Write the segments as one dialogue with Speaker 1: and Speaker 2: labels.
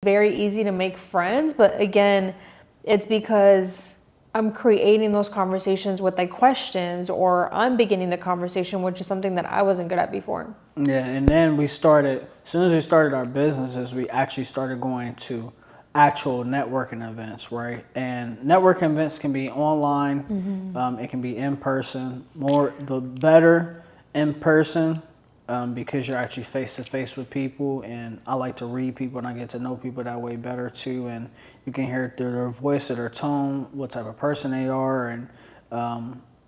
Speaker 1: very easy to make friends, but again, it's because I'm creating those conversations with like questions, or I'm beginning the conversation, which is something that I wasn't good at before.
Speaker 2: Yeah, and then as soon as we started our businesses, we actually started going to actual networking events, right? And networking events can be online, it can be in person, the better in person, because you're actually face to face with people, and I like to read people and I get to know people that way better too, and you can hear through their voice or their tone what type of person they are, and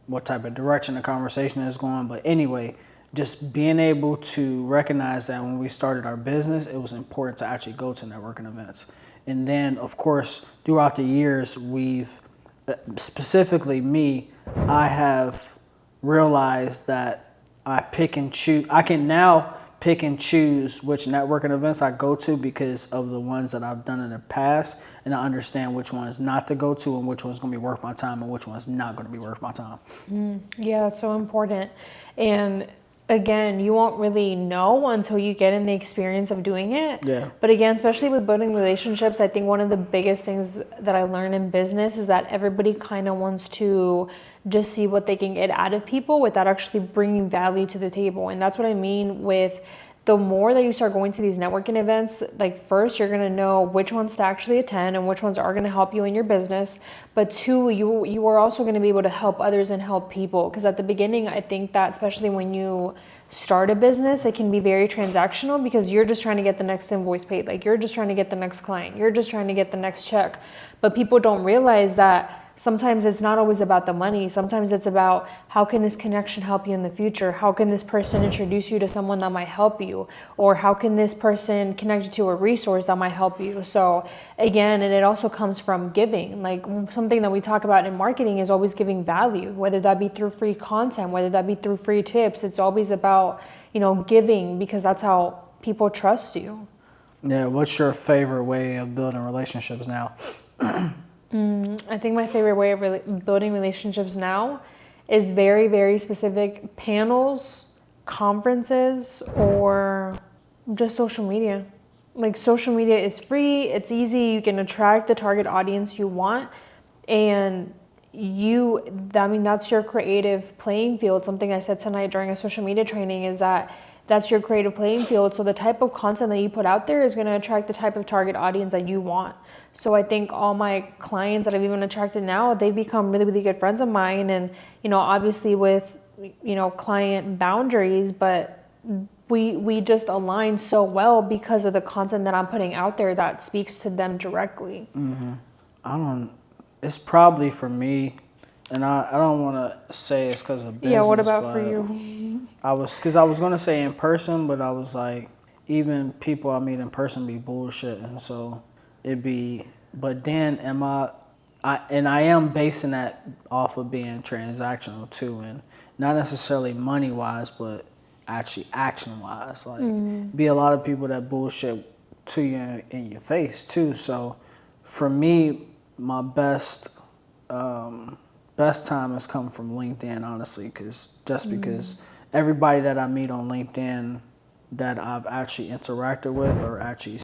Speaker 2: what type of direction the conversation is going. But anyway, just being able to recognize that when we started our business, it was important to actually go to networking events. And then, of course, throughout the years, specifically me, I have realized that I can now pick and choose which networking events I go to because of the ones that I've done in the past, and I understand which ones not to go to and which one's going to be worth my time and which one's not going to be worth my time.
Speaker 1: Yeah, it's so important. And again, you won't really know until you get in the experience of doing it.
Speaker 2: Yeah.
Speaker 1: But again, especially with building relationships, I think one of the biggest things that I learned in business is that everybody kind of wants to just see what they can get out of people without actually bringing value to the table. And that's what I mean with the more that you start going to these networking events, like first, you're going to know which ones to actually attend and which ones are going to help you in your business. But two, you are also going to be able to help others and help people. Because at the beginning, I think that especially when you start a business, it can be very transactional because you're just trying to get the next invoice paid. Like you're just trying to get the next client. You're just trying to get the next check. But people don't realize that sometimes it's not always about the money. Sometimes it's about how can this connection help you in the future? How can this person introduce you to someone that might help you? Or how can this person connect you to a resource that might help you? So again, and it also comes from giving. Like something that we talk about in marketing is always giving value, whether that be through free content, whether that be through free tips. It's always about, giving, because that's how people trust you.
Speaker 2: Yeah, what's your favorite way of building relationships now?
Speaker 1: I think my favorite way of building relationships now is very, very specific panels, conferences, or just social media. Like social media is free, it's easy, you can attract the target audience you want, and that's your creative playing field. Something I said tonight during a social media training is that's your creative playing field. So the type of content that you put out there is going to attract the type of target audience that you want. So I think all my clients that I've even attracted now, they've become really, really good friends of mine. And, obviously with, client boundaries, but we just align so well because of the content that I'm putting out there that speaks to them directly.
Speaker 2: It's probably for me, and I don't want to say it's because of business.
Speaker 1: Yeah, what about for you?
Speaker 2: I was going to say in person, but I was like, even people I meet in person be bullshitting. So but then I am basing that off of being transactional too, and not necessarily money wise, but actually action wise. Like be a lot of people that bullshit to you in your face too. So for me, my best time has come from LinkedIn, honestly, because everybody that I meet on LinkedIn that I've actually interacted with or actually